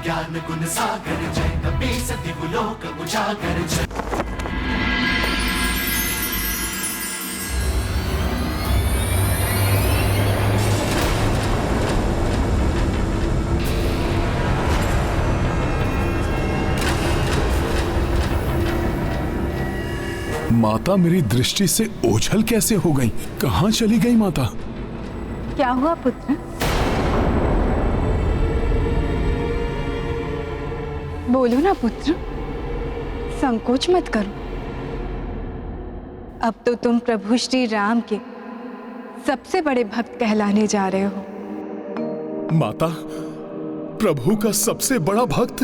ज्ञान गुण सागर जय कपी सति लोक उजागर जय। माता मेरी दृष्टि से ओझल कैसे हो गई? कहाँ चली गई माता? क्या हुआ पुत्र? बोलो ना पुत्र, संकोच मत करो। अब तो तुम प्रभु श्री राम के सबसे बड़े भक्त कहलाने जा रहे हो। माता, प्रभु का सबसे बड़ा भक्त?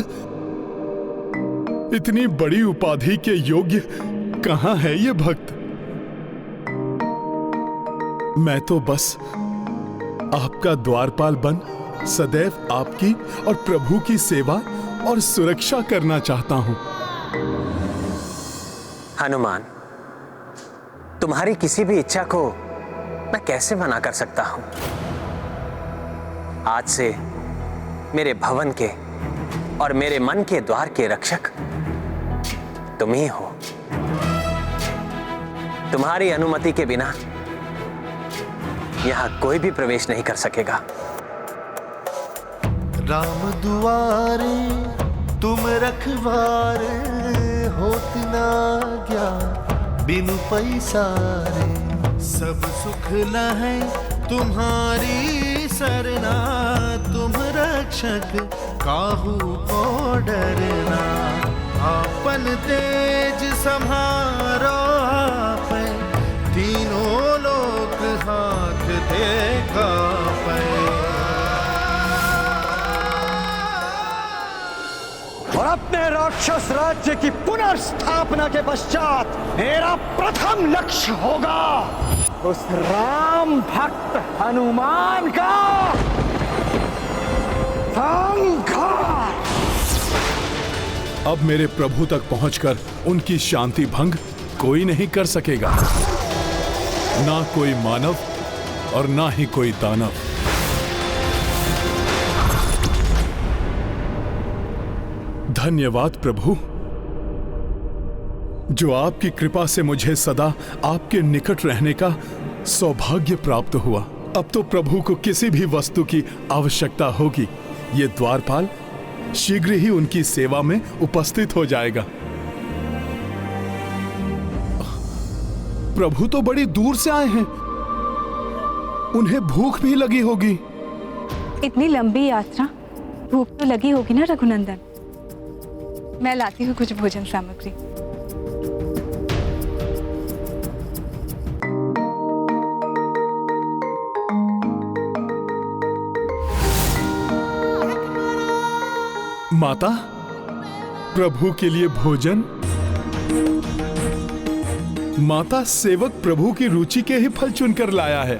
इतनी बड़ी उपाधि के योग्य कहां है ये भक्त? मैं तो बस आपका द्वारपाल बन सदैव आपकी और प्रभु की सेवा और सुरक्षा करना चाहता हूं। हनुमान, तुम्हारी किसी भी इच्छा को मैं कैसे मना कर सकता हूं? आज से मेरे भवन के और मेरे मन के द्वार के रक्षक तुम ही हो। तुम्हारी अनुमति के बिना यहां कोई भी प्रवेश नहीं कर सकेगा। राम दुआरे तुम रखवारे, होत ना ज्ञान बिनु पैसारे। सब सुख लहै तुम्हारी सरना, तुम रक्षक काहू को डरना। आपन तेज सम्हारो आपै, तीनों लोक हाथ दे कापै। और अपने राक्षस राज्य की पुनर्स्थापना के पश्चात मेरा प्रथम लक्ष्य होगा उस राम भक्त हनुमान का संहार। अब मेरे प्रभु तक पहुंचकर उनकी शांति भंग कोई नहीं कर सकेगा, ना कोई मानव और ना ही कोई दानव। धन्यवाद प्रभु, जो आपकी कृपा से मुझे सदा आपके निकट रहने का सौभाग्य प्राप्त हुआ। अब तो प्रभु को किसी भी वस्तु की आवश्यकता होगी, ये द्वारपाल शीघ्र ही उनकी सेवा में उपस्थित हो जाएगा। प्रभु तो बड़ी दूर से आए हैं, उन्हें भूख भी लगी होगी। इतनी लंबी यात्रा, भूख तो लगी होगी ना रघुनंदन। मैं लाती हूँ कुछ भोजन सामग्री। माता, प्रभु के लिए भोजन। माता, सेवक प्रभु की रुचि के ही फल चुनकर लाया है।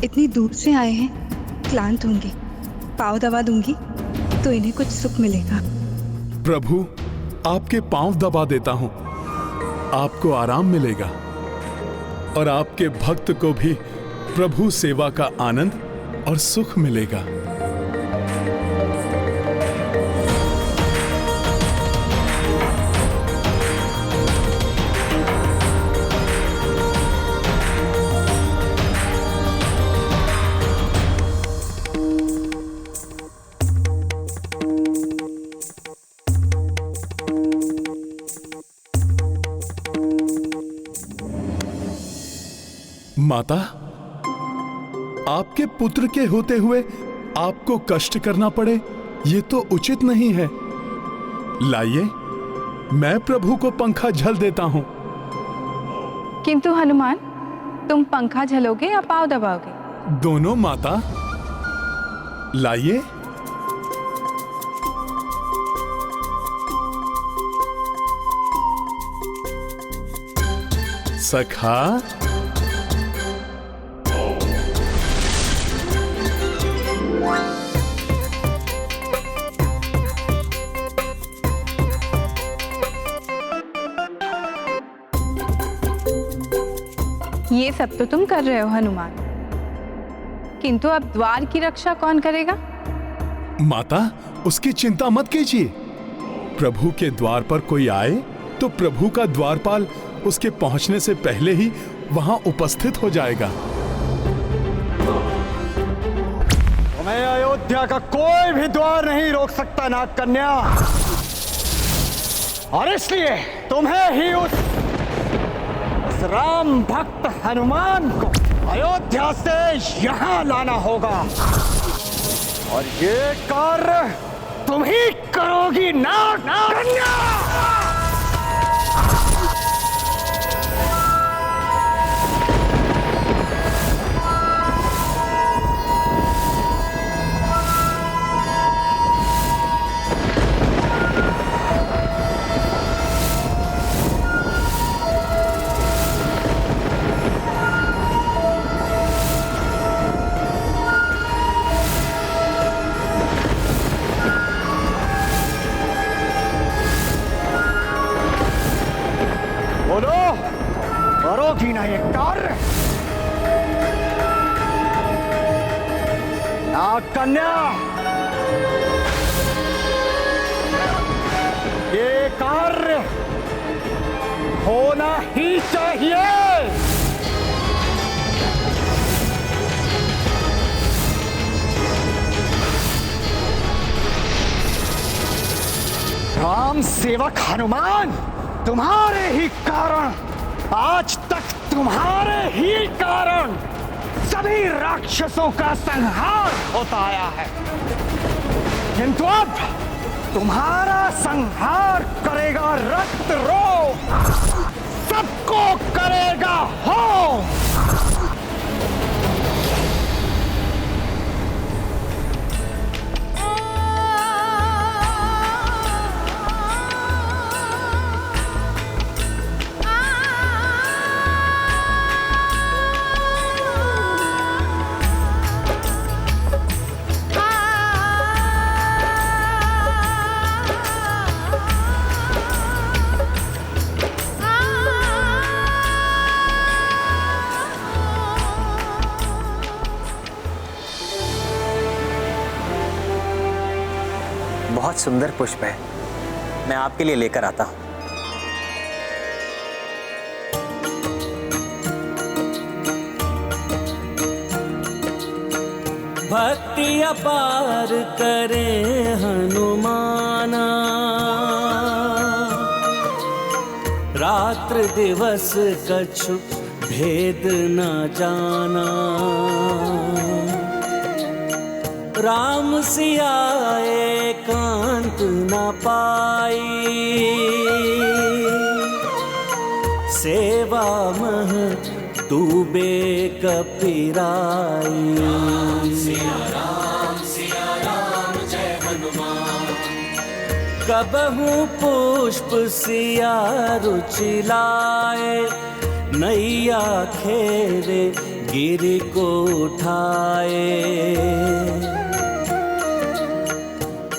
इतनी दूर से आए हैं, क्लांत होंगे, पाँव दबा दूंगी तो इन्हें कुछ सुख मिलेगा। प्रभु, आपके पांव दबा देता हूं, आपको आराम मिलेगा और आपके भक्त को भी प्रभु सेवा का आनंद और सुख मिलेगा। माता, आपके पुत्र के होते हुए आपको कष्ट करना पड़े, ये तो उचित नहीं है। लाइए, मैं प्रभु को पंखा झल देता हूं। किंतु हनुमान, तुम पंखा झलोगे या पाँव दबाओगे? दोनों माता। लाइए। सखा, ये सब तो तुम कर रहे हो हनुमान, किंतु अब द्वार की रक्षा कौन करेगा? माता, उसकी चिंता मत कीजिए। प्रभु के द्वार पर कोई आए तो प्रभु का द्वारपाल उसके पहुंचने से पहले ही वहां उपस्थित हो जाएगा। तुम्हें अयोध्या का कोई भी द्वार नहीं रोक सकता नाग कन्या, और इसलिए तुम्हें ही उस राम भक्त हनुमान को अयोध्या से यहां लाना होगा, और ये कार्य तुम ही करोगी नाग कन्या। बोलो, करोगी ना ये कार्य? नाग कन्या, ये कार्य होना ही चाहिए। राम सेवक हनुमान, तुम्हारे ही कारण, आज तक तुम्हारे ही कारण सभी राक्षसों का संहार होता आया है, किंतु अब तुम्हारा संहार करेगा रक्तरो, सबको करेगा हो। बहुत सुंदर पुष्प है, मैं आपके लिए लेकर आता हूं। भक्ति अपार करे हनुमाना, रात्र दिवस कछु भेद न जाना। राम सिया एकांत न पाई, सेवा मह डूबे कपिराई। सिया राम जय हनुमान। कबहू पुष्प सिया रुचि लाए, नैया खेरे गिरि को उठाए।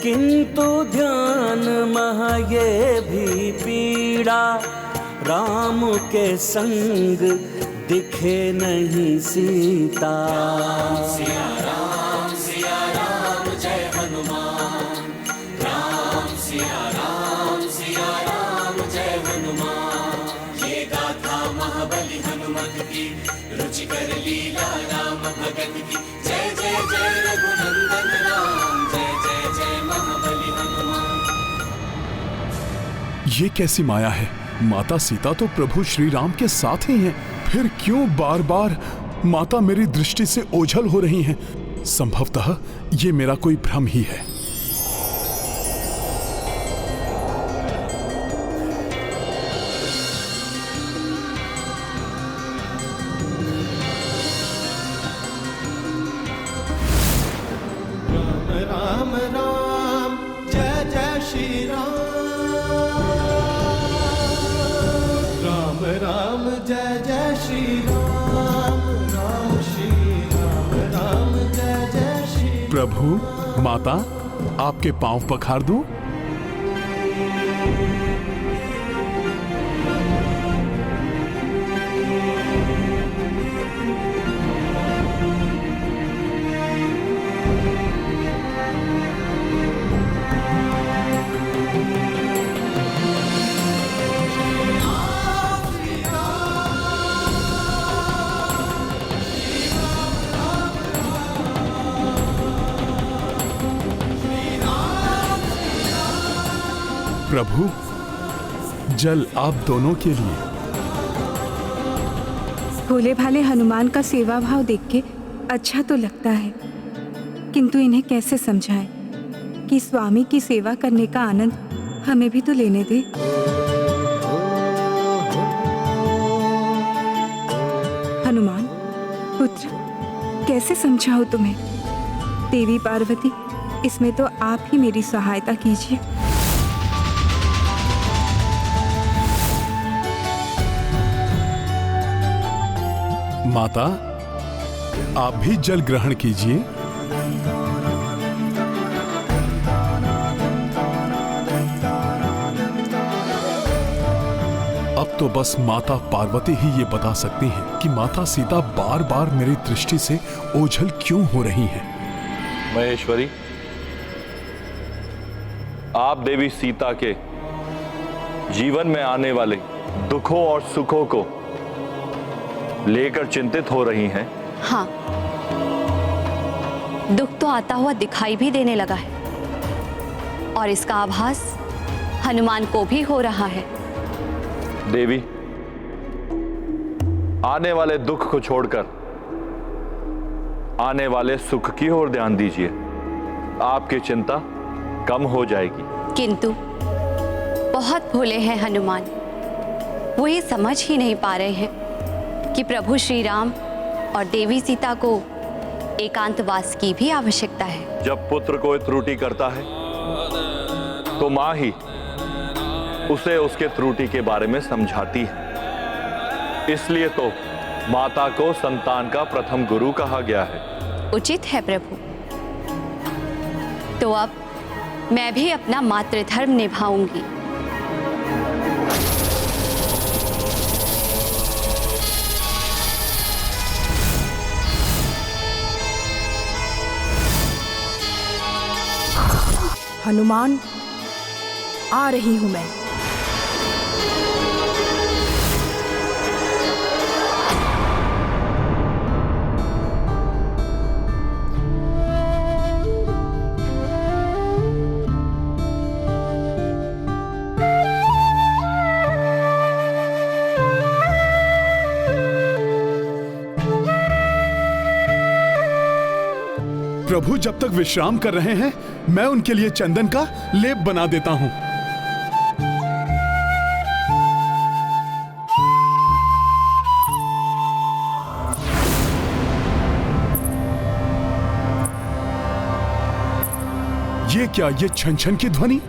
किंतु ध्यान मह ये भी पीड़ा, राम के संग दिखे नहीं सीता। सिया राम जय हनुमान। राम सिया राम जय हनुमान। ये गाथा महाबली हनुमत की, रुचिकर लीला राम भगत की। जय जय जय रघुनंदन राम, जय जय जय महाबली हनुमान। ये कैसी माया है? माता सीता तो प्रभु श्री राम के साथ ही हैं, फिर क्यों बार बार माता मेरी दृष्टि से ओझल हो रही हैं? संभवतः ये मेरा कोई भ्रम ही है। राम राम जय जय श्री राम। राम राम जय जय श्री राम। राम श्री राम राम जय जय श्री। प्रभु, माता, आपके पांव पखार दूं? प्रभु, जल आप दोनों के लिए। भोले भाले हनुमान का सेवा भाव देख के अच्छा तो लगता है, किंतु इन्हें कैसे समझाएं कि स्वामी की सेवा करने का आनंद हमें भी तो लेने दे। हनुमान पुत्र, कैसे समझाऊं तुम्हें? देवी पार्वती, इसमें तो आप ही मेरी सहायता कीजिए। माता, आप भी जल ग्रहण कीजिए। अब तो बस माता पार्वती ही ये बता सकती हैं कि माता सीता बार बार मेरी दृष्टि से ओझल क्यों हो रही हैं। महेश्वरी, आप देवी सीता के जीवन में आने वाले दुखों और सुखों को लेकर चिंतित हो रही हैं। हाँ, दुख तो आता हुआ दिखाई भी देने लगा है और इसका आभास हनुमान को भी हो रहा है। देवी, आने वाले दुख को छोड़कर आने वाले सुख की ओर ध्यान दीजिए, आपकी चिंता कम हो जाएगी। किंतु बहुत भोले हैं हनुमान, वो ये समझ ही नहीं पा रहे हैं कि प्रभु श्री राम और देवी सीता को एकांतवास की भी आवश्यकता है। जब पुत्र कोई त्रुटि करता है तो मां ही उसे उसके त्रुटि के बारे में समझाती है। इसलिए तो माता को संतान का प्रथम गुरु कहा गया है। उचित है प्रभु। तो अब मैं भी अपना मातृधर्म निभाऊंगी। हनुमान, आ रही हूं मैं। प्रभु जब तक विश्राम कर रहे हैं, मैं उनके लिए चंदन का लेप बना देता हूं। ये क्या, ये छन छन की ध्वनि?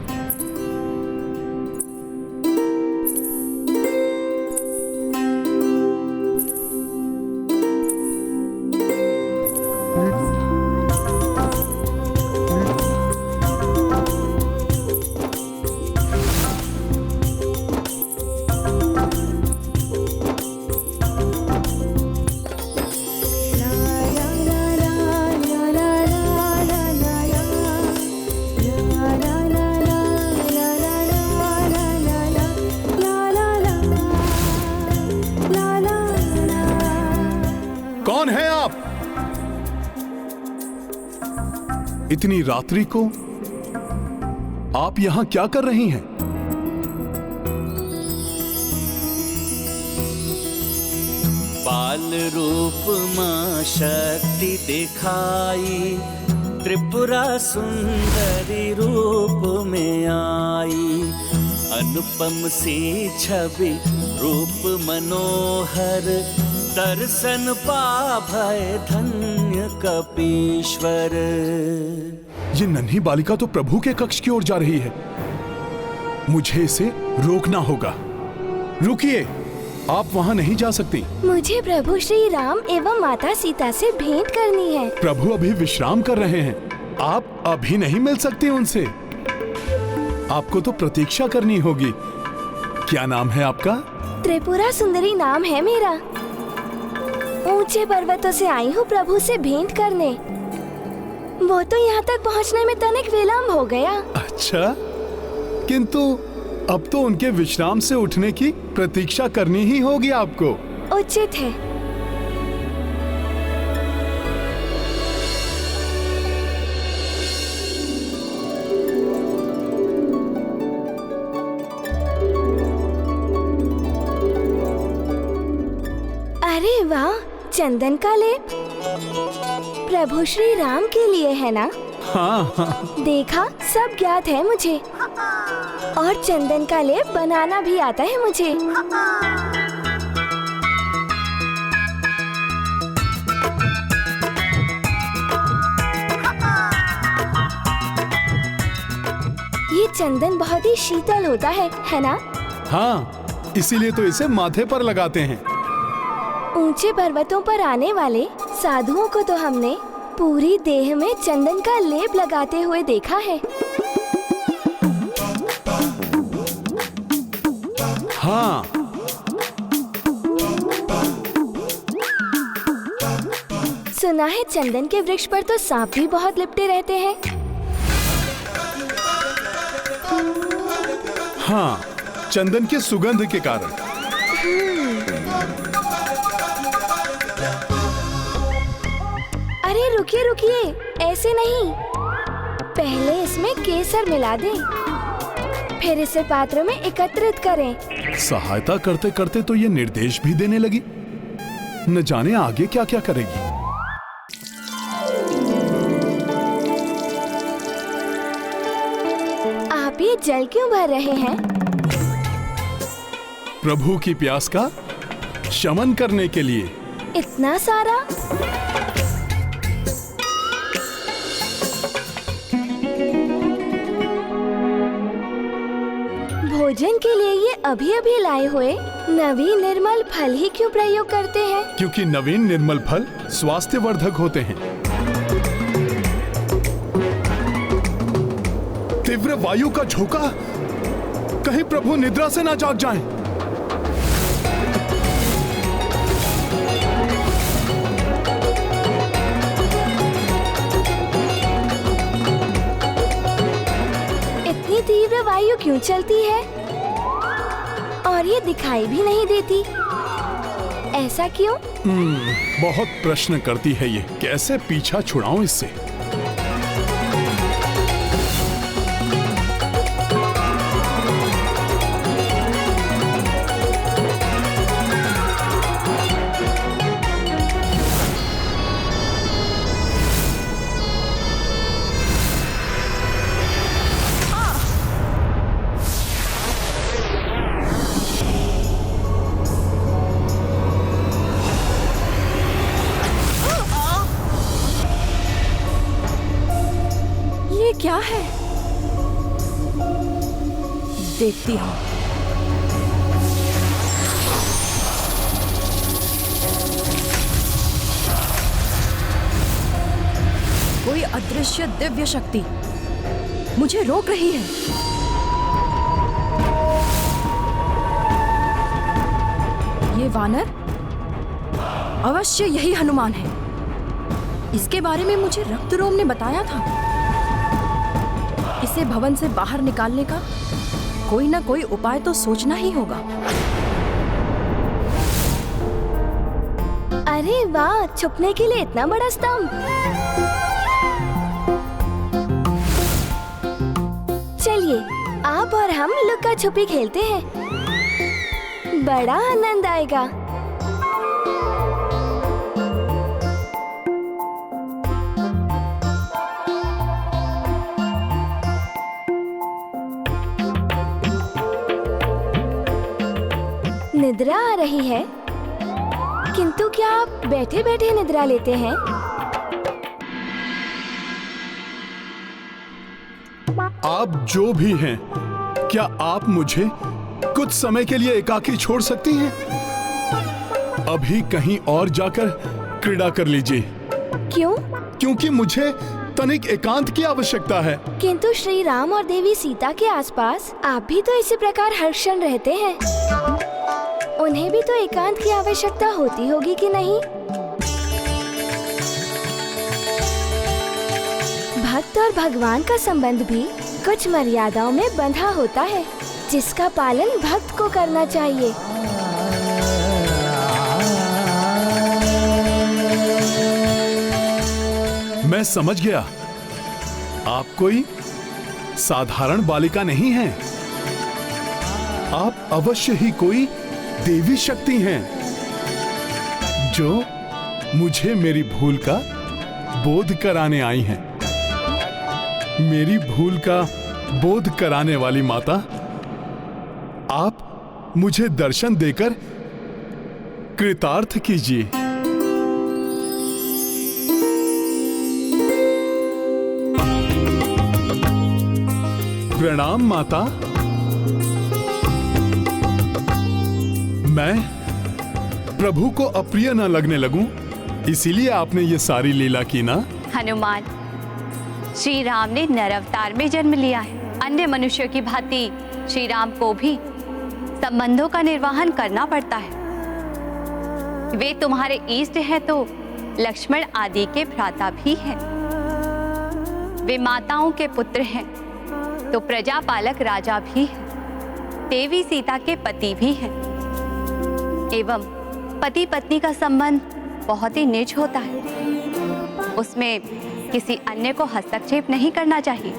कौन है आप? इतनी रात्रि को आप यहां क्या कर रही हैं? बाल रूप मां शक्ति दिखाई, त्रिपुरा सुंदरी रूप में आई। अनुपम सी छवि रूप मनोहर, दर्शन पाभय धन्य कपीश्वर। ये नन्ही बालिका तो प्रभु के कक्ष की ओर जा रही है। मुझे इसे रोकना होगा। रुकिए, आप वहां नहीं जा सकती। मुझे प्रभु श्री राम एवं माता सीता से भेंट करनी है। प्रभु अभी विश्राम कर रहे हैं, आप अभी नहीं मिल सकती उनसे। आपको तो प्रतीक्षा करनी होगी। क्या नाम है आपका? त्रिपुरा सुंदरी नाम है मेरा। ऊंचे पर्वतों से आई हूँ प्रभु से भेंट करने। वो तो यहाँ तक पहुँचने में तनिक विलम्ब हो गया। अच्छा, किंतु अब तो उनके विश्राम से उठने की प्रतीक्षा करनी ही होगी आपको। उचित है। अरे वाह, चंदन का लेप प्रभु श्री राम के लिए है ना? हाँ हाँ। देखा, सब ज्ञात है मुझे, और चंदन का लेप बनाना भी आता है मुझे। ये चंदन बहुत ही शीतल होता है ना? हाँ, इसीलिए तो इसे माथे पर लगाते हैं। ऊंचे पर्वतों पर आने वाले साधुओं को तो हमने पूरी देह में चंदन का लेप लगाते हुए देखा है। हाँ, सुना है चंदन के वृक्ष पर तो सांप भी बहुत लिपटे रहते हैं। हाँ, चंदन के सुगंध के कारण। अरे रुकिए रुकिए, ऐसे नहीं, पहले इसमें केसर मिला दें, फिर इसे पात्र में एकत्रित करें। सहायता करते करते तो ये निर्देश भी देने लगी, न जाने आगे क्या क्या करेगी। आप ये जल क्यों भर रहे हैं? प्रभु की प्यास का शमन करने के लिए। इतना सारा? भोजन के लिए ये अभी अभी लाए हुए नवीन निर्मल फल ही क्यों प्रयोग करते हैं? क्योंकि नवीन निर्मल फल स्वास्थ्यवर्धक होते हैं। तीव्र वायु का झोंका, कहीं प्रभु निद्रा से ना जाग जाएं। इतनी तीव्र वायु क्यों चलती है और ये दिखाई भी नहीं देती? ऐसा क्यों? बहुत प्रश्न करती है ये, कैसे पीछा छुड़ाऊं इससे। क्या है? देखती हूँ। कोई अदृश्य दिव्य शक्ति मुझे रोक रही है। ये वानर अवश्य यही हनुमान है। इसके बारे में मुझे रक्तरोम ने बताया था। इसे भवन से बाहर निकालने का कोई ना कोई उपाय तो सोचना ही होगा। अरे वाह, छुपने के लिए इतना बड़ा स्तंभ। चलिए, आप और हम लुका छुपी खेलते हैं, बड़ा आनंद आएगा। निद्रा आ रही है, किंतु क्या आप बैठे बैठे निद्रा लेते हैं? आप जो भी हैं, क्या आप मुझे कुछ समय के लिए एकाकी छोड़ सकती हैं? अभी कहीं और जाकर क्रीड़ा कर लीजिए। क्यों? क्योंकि मुझे तनिक एकांत की आवश्यकता है। किंतु श्री राम और देवी सीता के आसपास आप भी तो इसी प्रकार हर क्षण रहते हैं। उन्हें भी तो एकांत की आवश्यकता होती होगी कि नहीं? भक्त और भगवान का संबंध भी कुछ मर्यादाओं में बंधा होता है, जिसका पालन भक्त को करना चाहिए। मैं समझ गया, आप कोई साधारण बालिका नहीं हैं। आप अवश्य ही कोई देवी शक्ति हैं। जो मुझे मेरी भूल का बोध कराने आई हैं। मेरी भूल का बोध कराने वाली माता, आप मुझे दर्शन देकर कृतार्थ कीजिए। प्रणाम माता। मैं प्रभु को अप्रिय न लगने लगूं, इसीलिए आपने ये सारी लीला की ना? हनुमान, श्री राम ने नर अवतार में जन्म लिया है। अन्य मनुष्यों की भांति श्री राम को भी संबंधों का निर्वहन करना पड़ता है। वे तुम्हारे इष्ट हैं तो लक्ष्मण आदि के भ्राता भी हैं। वे माताओं के पुत्र हैं तो प्रजापालक राजा भी हैं। देवी सीता के पति भी हैं। एवं पति पत्नी का संबंध बहुत ही निज होता है, उसमें किसी अन्य को हस्तक्षेप नहीं करना चाहिए।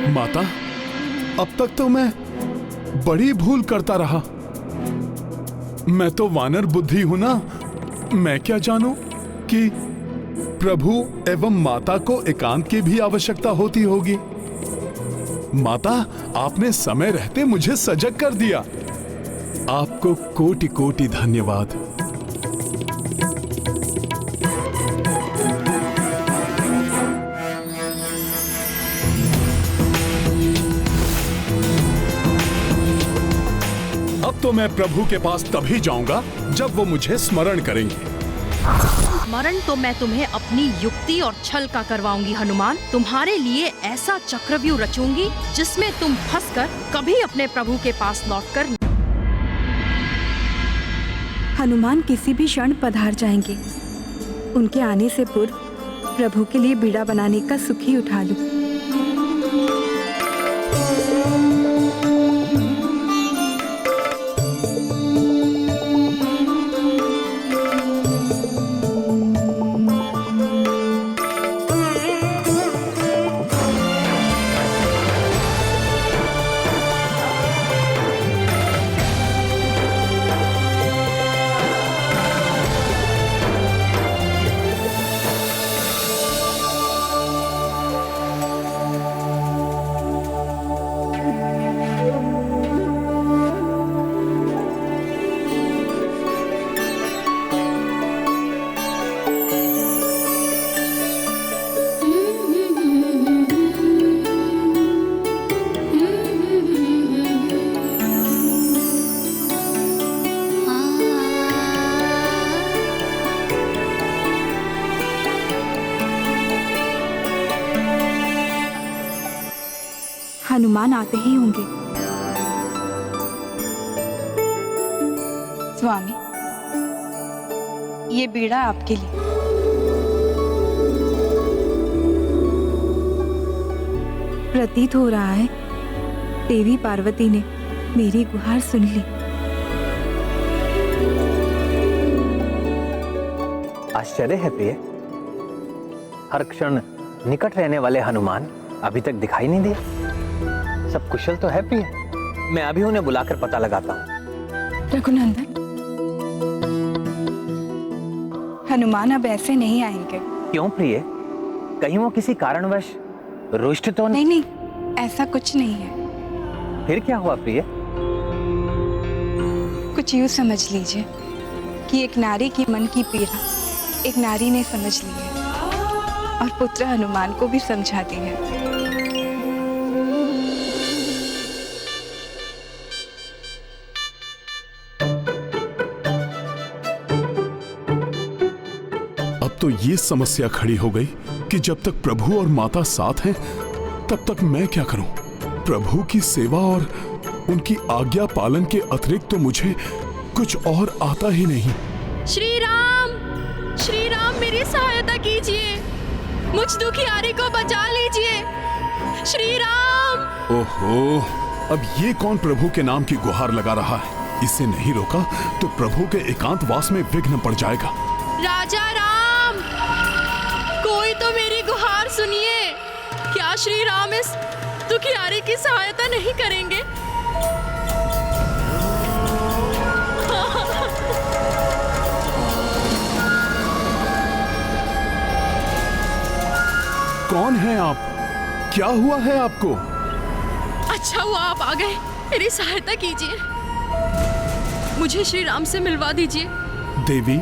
माता, अब तक तो मैं बड़ी भूल करता रहा। मैं तो वानर बुद्धि हूं ना। मैं क्या जानूं कि प्रभु एवं माता को एकांत की भी आवश्यकता होती होगी। माता, आपने समय रहते मुझे सजग कर दिया। आपको कोटि कोटि धन्यवाद। अब तो मैं प्रभु के पास तभी जाऊंगा जब वो मुझे स्मरण करेंगे। स्मरण तो मैं तुम्हें अपनी युक्ति और छल का करवाऊंगी हनुमान। तुम्हारे लिए ऐसा चक्रव्यूह रचूंगी जिसमें तुम फंसकर कभी अपने प्रभु के पास लौटकर। हनुमान किसी भी क्षण पधार जाएंगे। उनके आने से पूर्व प्रभु के लिए बीड़ा बनाने का सुख ही उठा लूं। हनुमान आते ही होंगे। स्वामी, ये बीड़ा आपके लिए। प्रतीत हो रहा है देवी पार्वती ने मेरी गुहार सुन ली। आश्चर्य है प्रिय, हर क्षण निकट रहने वाले हनुमान अभी तक दिखाई नहीं दिए। सब कुशल तो है प्रिय। मैं अभी उन्हें बुलाकर पता लगाता हूँ। रघुनंदन, हनुमान अब ऐसे नहीं आएंगे। क्यों प्रिय? कहीं वो किसी कारणवश रुष्ट तो नहीं? नहीं, ऐसा कुछ नहीं है। फिर क्या हुआ प्रिय? कुछ यूं समझ लीजिए कि एक नारी की मन की पीड़ा एक नारी ने समझ ली है और पुत्र हनुमान को भी समझा दी है। तो ये समस्या खड़ी हो गई कि जब तक प्रभु और माता साथ हैं, तब तक मैं क्या करूं? प्रभु की सेवा और उनकी आज्ञा पालन के अतिरिक्त तो मुझे कुछ और आता ही नहीं। श्री राम मेरी सहायता कीजिए। मुझ दुखियारी को बचा लीजिए। श्री राम। ओहो, अब ये कौन प्रभु के नाम की गुहार लगा रहा है? इसे नहीं रोका तो प्रभु के एकांतवास में विघ्न पड़ जाएगा। राजा राम, कोई तो मेरी गुहार सुनिए। क्या श्री राम इस दुखियारी की सहायता नहीं करेंगे? कौन है आप? क्या हुआ है आपको? अच्छा हुआ आप आ गए। मेरी सहायता कीजिए, मुझे श्री राम से मिलवा दीजिए। देवी,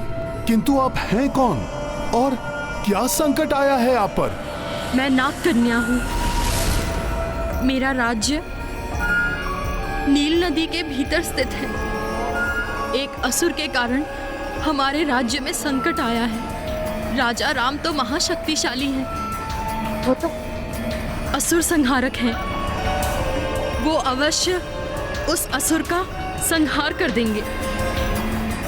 किंतु आप हैं कौन और क्या संकट आया है आप पर? मैं नाग कन्या हूँ। मेरा राज्य नील नदी के भीतर स्थित है। एक असुर के कारण हमारे राज्य में संकट आया है। राजा राम तो महाशक्तिशाली हैं, वो तो असुर संहारक हैं। वो अवश्य उस असुर का संहार कर देंगे।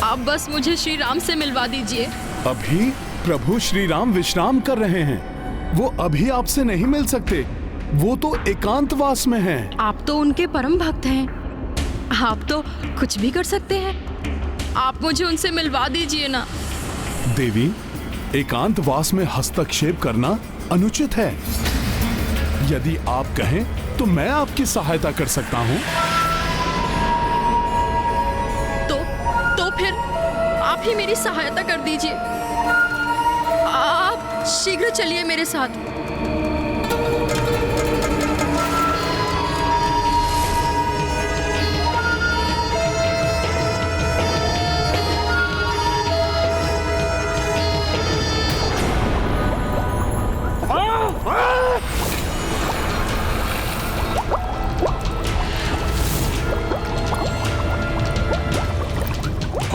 आप बस मुझे श्री राम से मिलवा दीजिए। अभी प्रभु श्री राम विश्राम कर रहे हैं, वो अभी आपसे नहीं मिल सकते। वो तो एकांतवास में हैं। आप तो उनके परम भक्त हैं, आप तो कुछ भी कर सकते हैं। आप मुझे उनसे मिलवा दीजिए ना। देवी, एकांतवास में हस्तक्षेप करना अनुचित है। यदि आप कहें तो मैं आपकी सहायता कर सकता हूँ। तो फिर आप ही मेरी सहायता कर दीजिए। आप शीघ्र चलिए मेरे साथ।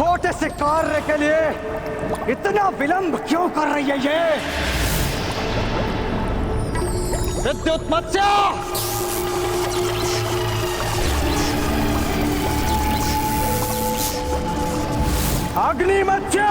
छोटे से कार्य के लिए इतना विलंब क्यों कर रही है ये? विद्युत मत्स्य, अग्नि मत्स्य,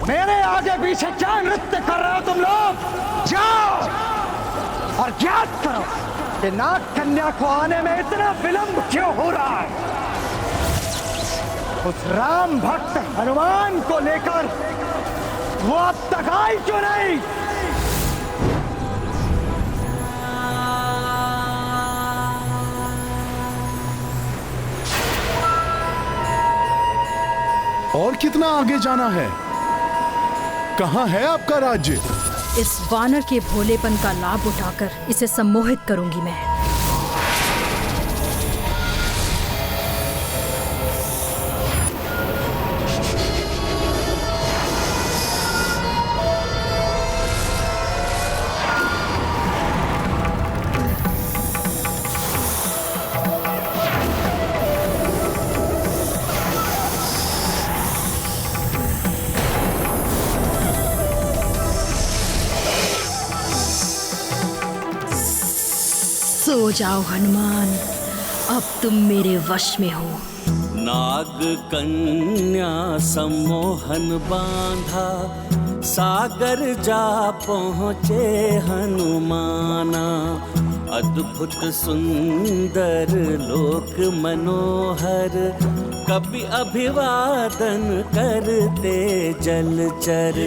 मेरे आगे पीछे क्या नृत्य कर रहे हो तुम लोग? जाओ और ज्ञात करो कि नाग कन्या को आने में इतना विलंब क्यों हो रहा है। उस राम भक्त हनुमान को लेकर वो अब तक आई क्यों नहीं? और कितना आगे जाना है? कहाँ है आपका राज्य? इस वानर के भोलेपन का लाभ उठाकर इसे सम्मोहित करूंगी मैं। सो जाओ हनुमान, अब तुम मेरे वश में हो। नाग कन्या सम्मोहन बांधा, सागर जा पहुँचे हनुमाना। अद्भुत सुंदर लोक मनोहर, कपि अभिवादन करते जलचर।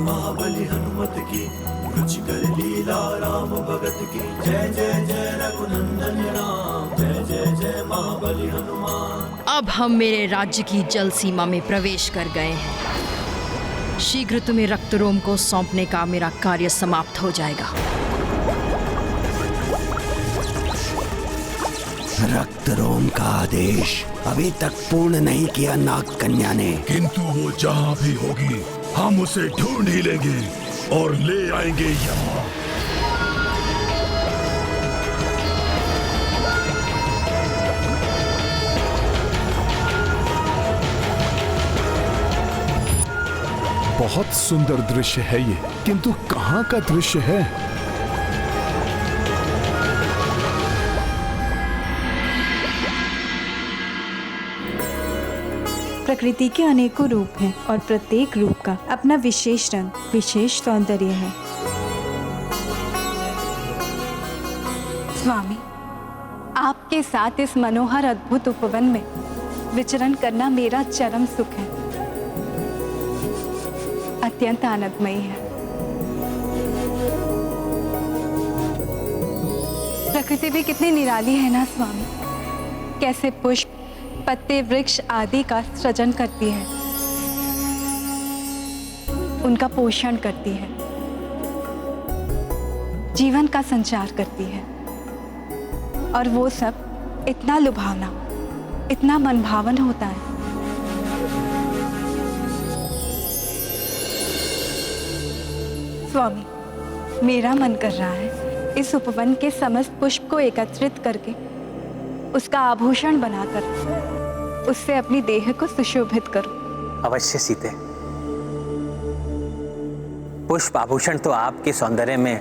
महाबली हनुमत की रुचिकर लीला राम भगत की। जय जय जय रघुनंदन राम, जय जय जय महाबली हनुमान। अब हम मेरे राज्य की जल सीमा में प्रवेश कर गए हैं। शीघ्र तुम्हें रक्तरोम को सौंपने का मेरा कार्य समाप्त हो जाएगा। रक्तरोम का आदेश अभी तक पूर्ण नहीं किया नाग कन्या ने। किंतु वो जहाँ भी होगी हम उसे ढूंढ ही लेंगे और ले आएंगे यहाँ। बहुत सुंदर दृश्य है ये, किंतु कहाँ का दृश्य है? प्रकृति के अनेकों रूप हैं और प्रत्येक रूप का अपना विशेष रंग, विशेष सौंदर्य है। स्वामी, आपके साथ इस मनोहर अद्भुत उपवन में विचरण करना मेरा चरम सुख है, अत्यंत आनंदमयी है। प्रकृति भी कितनी निराली है ना स्वामी, कैसे पुष्प, पत्ते, वृक्ष आदि का सृजन करती है, उनका पोषण करती है, जीवन का संचार करती है, और वो सब इतना लुभावना, इतना मनभावन होता है। स्वामी, मेरा मन कर रहा है इस उपवन के समस्त पुष्प को एकत्रित करके उसका आभूषण बनाकर उससे अपनी देह को सुशोभित करूं। अवश्य सीते, पुष्प आभूषण तो आपके सौंदर्य में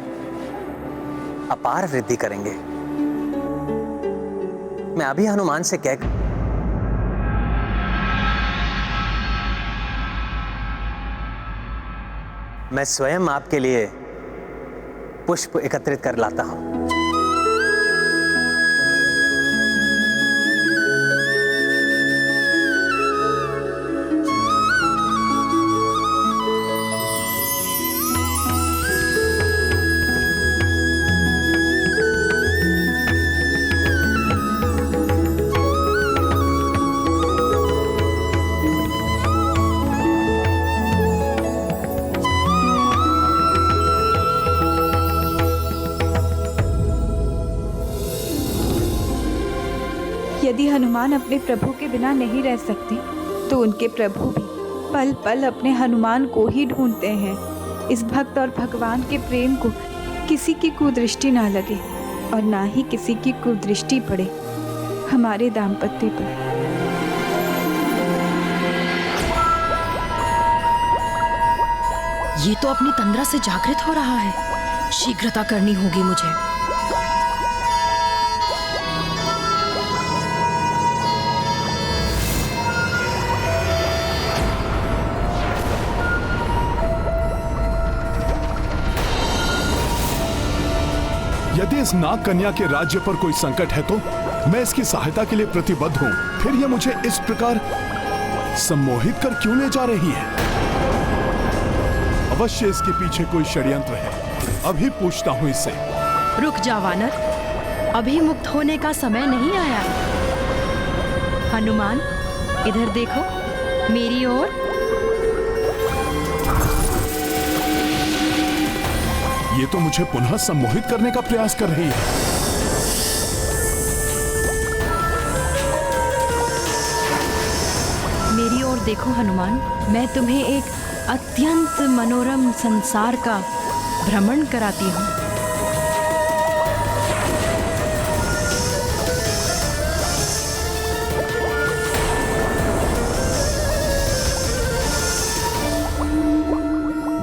अपार वृद्धि करेंगे। मैं अभी हनुमान से कहकर मैं स्वयं आपके लिए पुष्प एकत्रित कर लाता हूं। यदि हनुमान अपने प्रभु के बिना नहीं रह सकते तो उनके प्रभु भी पल पल अपने हनुमान को ही ढूंढते हैं। इस भक्त और भगवान के प्रेम को किसी की कुदृष्टि ना लगे और ना ही किसी की कुदृष्टि पड़े हमारे दाम्पत्य पर। ये तो अपनी तंद्रा से जागृत हो रहा है, शीघ्रता करनी होगी मुझे। यदि इस नाग कन्या के राज्य पर कोई संकट है तो मैं इसकी सहायता के लिए प्रतिबद्ध हूं। फिर यह मुझे इस प्रकार सम्मोहित कर क्यों ले जा रही है? अवश्य इसके पीछे कोई षड्यंत्र है। अभी पूछता हूं इससे। रुक जा वानर, अभी मुक्त होने का समय नहीं आया। हनुमान, इधर देखो, मेरी ओर। ये तो मुझे पुनः सम्मोहित करने का प्रयास कर रही है। मेरी ओर देखो हनुमान, मैं तुम्हें एक अत्यंत मनोरम संसार का भ्रमण कराती हूँ।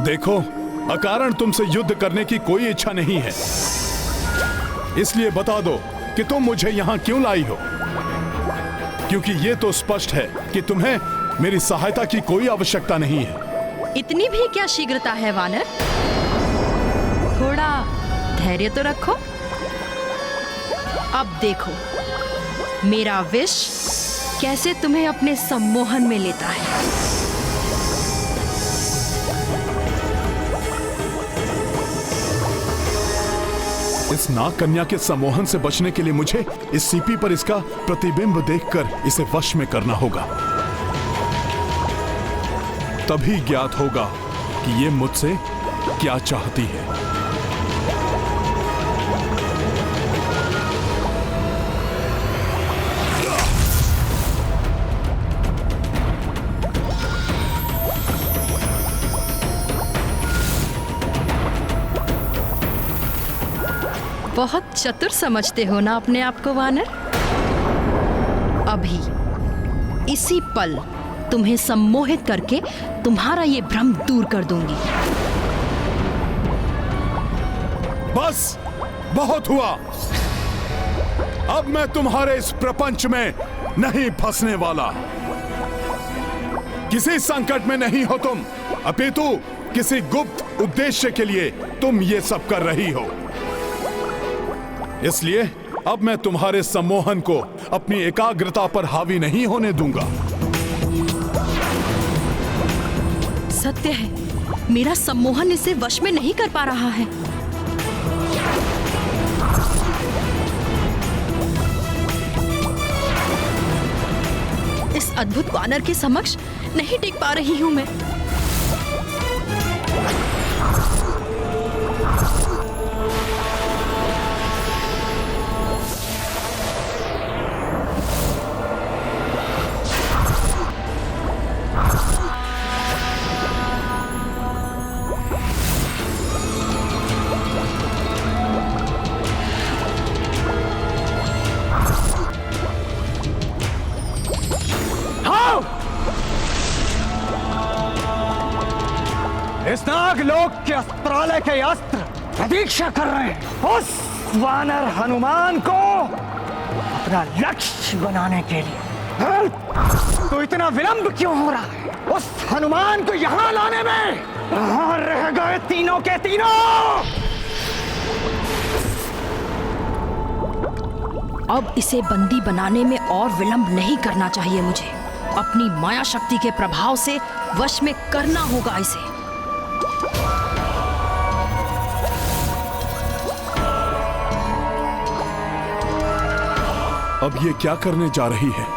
देखो, अकारण तुमसे युद्ध करने की कोई इच्छा नहीं है, इसलिए बता दो कि तुम मुझे यहां क्यों लाई हो, क्योंकि ये तो स्पष्ट है कि तुम्हें मेरी सहायता की कोई आवश्यकता नहीं है। इतनी भी क्या शीघ्रता है वानर? थोड़ा धैर्य तो रखो। अब देखो मेरा विष कैसे तुम्हें अपने सम्मोहन में लेता है। इस नाग कन्या के सम्मोहन से बचने के लिए मुझे इस सीपी पर इसका प्रतिबिंब देखकर इसे वश में करना होगा। तभी ज्ञात होगा कि ये मुझसे क्या चाहती है। बहुत चतुर समझते हो ना अपने आप को वानर। अभी इसी पल तुम्हें सम्मोहित करके तुम्हारा ये भ्रम दूर कर दूंगी। बस, बहुत हुआ। अब मैं तुम्हारे इस प्रपंच में नहीं फंसने वाला। किसी संकट में नहीं हो तुम, अपितु किसी गुप्त उद्देश्य के लिए तुम ये सब कर रही हो। इसलिए अब मैं तुम्हारे सम्मोहन को अपनी एकाग्रता पर हावी नहीं होने दूंगा। सत्य है, मेरा सम्मोहन इसे वश में नहीं कर पा रहा है। इस अद्भुत वानर के समक्ष नहीं टिक पा रही हूं मैं। इस नागलोक के अस्त्रालय के अस्त्र प्रतीक्षा कर रहे हैं उस वानर हनुमान को अपना लक्ष्य बनाने के लिए। तो इतना विलंब क्यों हो रहा है? उस हनुमान को यहाँ लाने में कहाँ रह गए तीनों के तीनों? अब इसे बंदी बनाने में और विलंब नहीं करना चाहिए मुझे। अपनी माया शक्ति के प्रभाव से वश में करना होगा इसे। अब ये क्या करने जा रही है?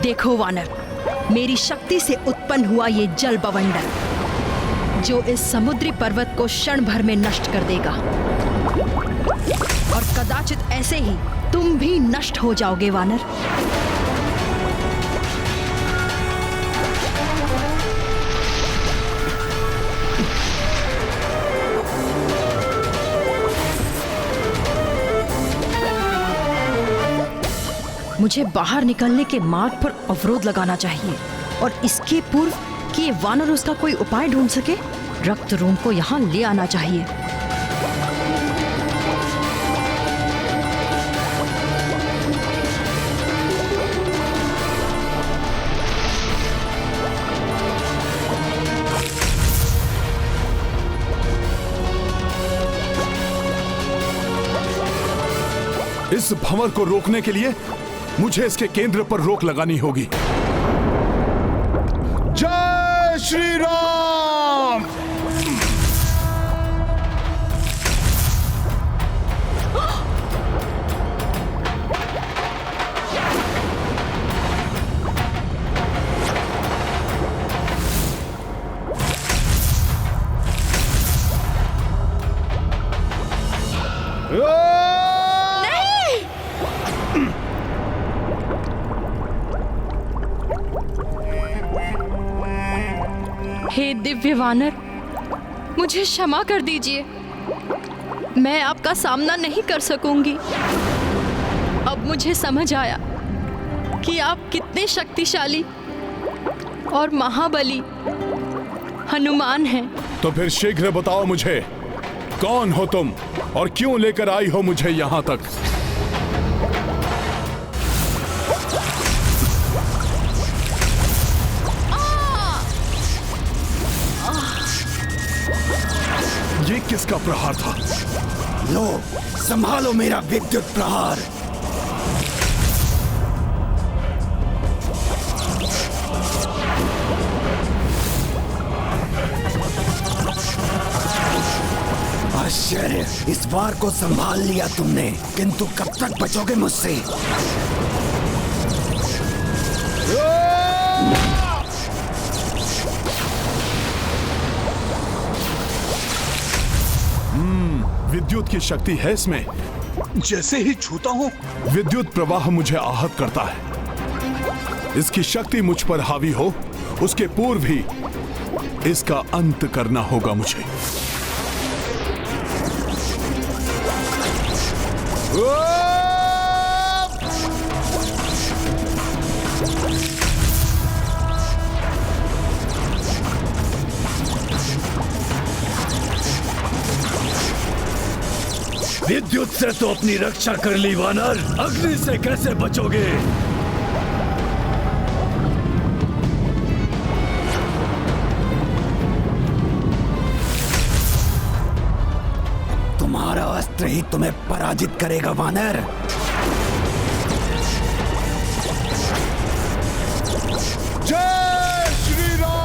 देखो वानर, मेरी शक्ति से उत्पन्न हुआ ये जल बवंडर जो इस समुद्री पर्वत को क्षण भर में नष्ट कर देगा, और कदाचित ऐसे ही तुम भी नष्ट हो जाओगे वानर। मुझे बाहर निकलने के मार्ग पर अवरोध लगाना चाहिए, और इसके पूर्व कि ये वानर उसका कोई उपाय ढूंढ सके, रक्त रूम को यहाँ ले आना चाहिए। इस भंवर को रोकने के लिए मुझे इसके केंद्र पर रोक लगानी होगी। जय श्री राम। हे दिव्य वानर, मुझे क्षमा कर दीजिए। मैं आपका सामना नहीं कर सकूंगी। अब मुझे समझ आया कि आप कितने शक्तिशाली और महाबली हनुमान हैं। तो फिर शीघ्र बताओ मुझे, कौन हो तुम और क्यों लेकर आई हो मुझे यहाँ तक? ये किसका प्रहार था? लो, संभालो मेरा विद्युत प्रहार। आश्चर्य, इस बार को संभाल लिया तुमने, किंतु कब तक बचोगे मुझसे? विद्युत की शक्ति है इसमें। जैसे ही छूता हूँ विद्युत प्रवाह मुझे आहत करता है। इसकी शक्ति मुझ पर हावी हो उसके पूर्व ही इसका अंत करना होगा मुझे। विद्युत से तो अपनी रक्षा कर ली वानर, अग्नि से कैसे बचोगे? तुम्हारा अस्त्र ही तुम्हें पराजित करेगा वानर। जय श्री राम।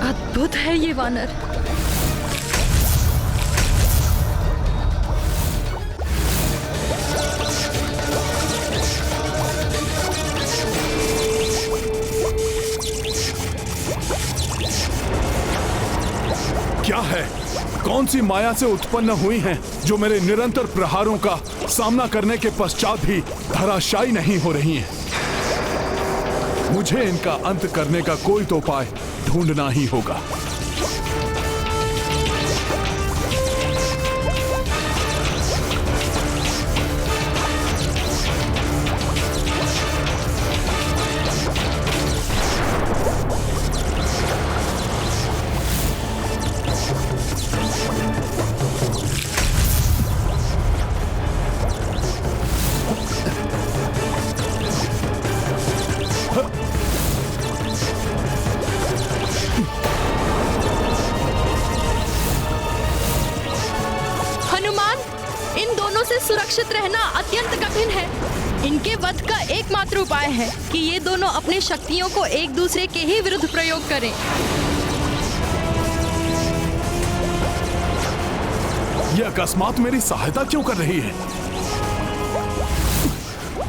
अद्भुत है ये वानर। क्या है? कौन सी माया से उत्पन्न हुई हैं जो मेरे निरंतर प्रहारों का सामना करने के पश्चात भी धराशायी नहीं हो रही हैं? मुझे इनका अंत करने का कोई तो उपाय ढूंढना ही होगा। सुरक्षित रहना अत्यंत कठिन है। इनके वध का एकमात्र उपाय है कि ये दोनों अपनी शक्तियों को एक दूसरे के ही विरुद्ध प्रयोग करें। ये अकस्मात मेरी सहायता क्यों कर रही है?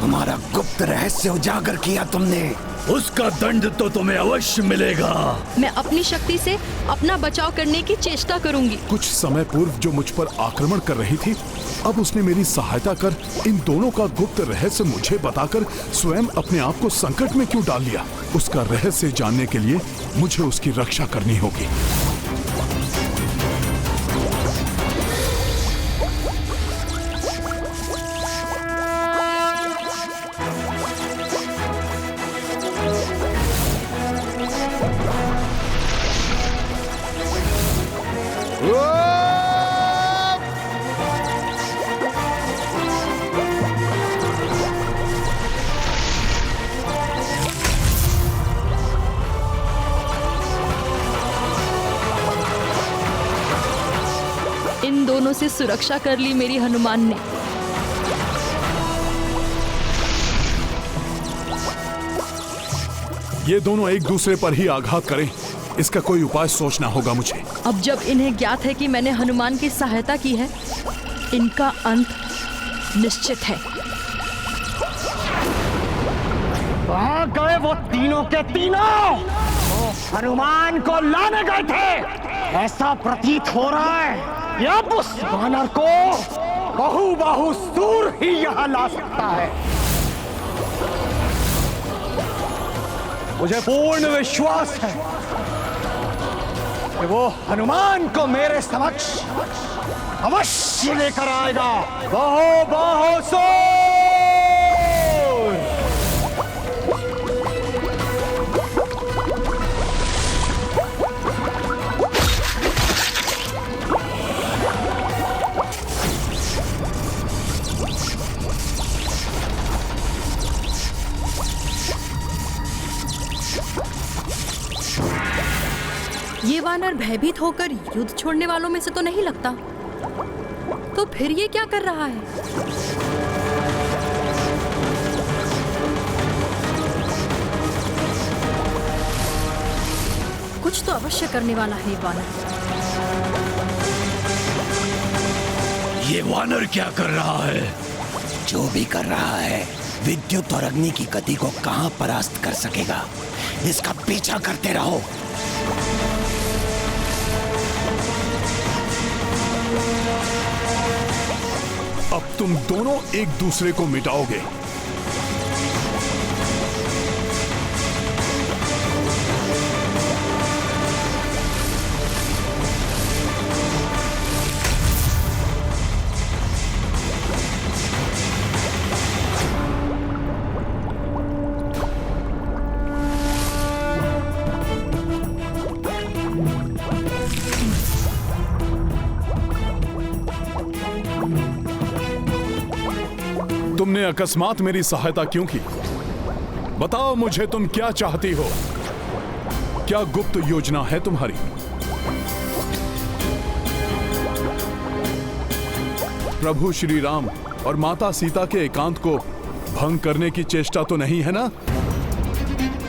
हमारा गुप्त रहस्य उजागर किया तुमने। उसका दंड तो तुम्हें अवश्य मिलेगा। मैं अपनी शक्ति से अपना बचाव करने की चेष्टा करूंगी। कुछ समय पूर्व जो मुझ पर आक्रमण कर रही थी, अब उसने मेरी सहायता कर इन दोनों का गुप्त रहस्य मुझे बताकर स्वयं अपने आप को संकट में क्यों डाल लिया? उसका रहस्य जानने के लिए मुझे उसकी रक्षा करनी होगी। इन दोनों से सुरक्षा कर ली मेरी हनुमान ने। ये दोनों एक दूसरे पर ही आघात करें, इसका कोई उपाय सोचना होगा मुझे। अब जब इन्हें ज्ञात है कि मैंने हनुमान की सहायता की है, इनका अंत निश्चित है। कहाँ गए वो तीनों के तीनों? वो हनुमान को लाने गए थे। ऐसा प्रतीत हो रहा है कि अब उस वानर को बहु सूर ही यहाँ ला सकता है। मुझे पूर्ण विश्वास है कि वो हनुमान को मेरे समक्ष अवश्य लेकर आएगा। बहु सूर। ये वानर भयभीत होकर युद्ध छोड़ने वालों में से तो नहीं लगता। तो फिर ये क्या कर रहा है? कुछ तो अवश्य करने वाला है ये वानर। ये वानर क्या कर रहा है? जो भी कर रहा है, विद्युत और अग्नि की गति को कहां परास्त कर सकेगा? इसका पीछा करते रहो। अब तुम दोनों एक दूसरे को मिटाओगे। तुमने अकस्मात मेरी सहायता क्यों की? बताओ मुझे, तुम क्या चाहती हो? क्या गुप्त योजना है तुम्हारी? प्रभु श्री राम और माता सीता के एकांत को भंग करने की चेष्टा तो नहीं है ना?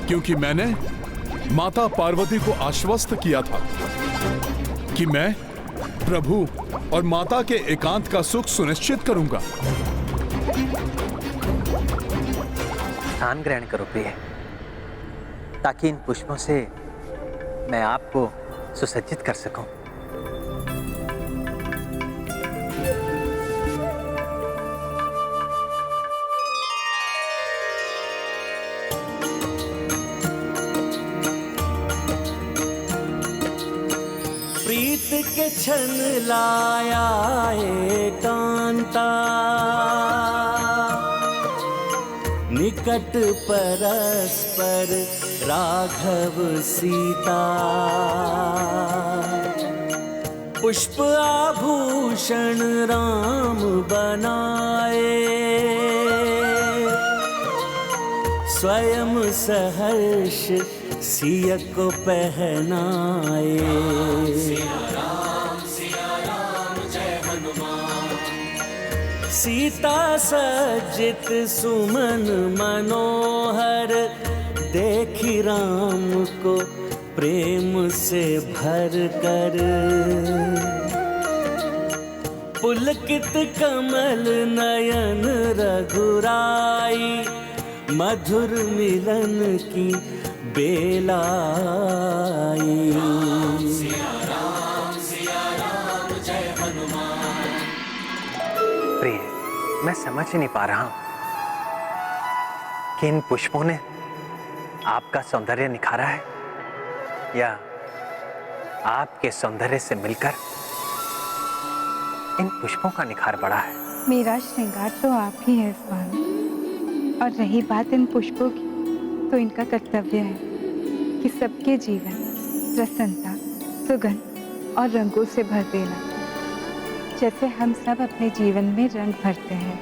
क्योंकि मैंने माता पार्वती को आश्वस्त किया था कि मैं प्रभु और माता के एकांत का सुख सुनिश्चित करूंगा। स्थान ग्रहण करो प्रिय, ताकि इन पुष्पों से मैं आपको सुसज्जित कर सकूं। प्रीत के क्षण लाया एकांता, निकट परस्पर राघव सीता। पुष्प आभूषण राम बनाए, स्वयं सहर्ष सिया को पहनाए। सीता सज्जित सुमन मनोहर, देखी राम को प्रेम से भर कर। पुलकित कमल नयन रघुराई, मधुर मिलन की बेला आई। प्रिय, मैं समझ ही नहीं पा रहा हूं कि इन पुष्पों ने आपका सौंदर्य निखारा है या आपके सौंदर्य से मिलकर इन पुष्पों का निखार बढ़ा है। मेरा श्रृंगार तो आप ही है स्वामी, और रही बात इन पुष्पों की, तो इनका कर्तव्य है कि सबके जीवन प्रसन्नता, सुगंध और रंगों से भर देना, जैसे हम सब अपने जीवन में रंग भरते हैं।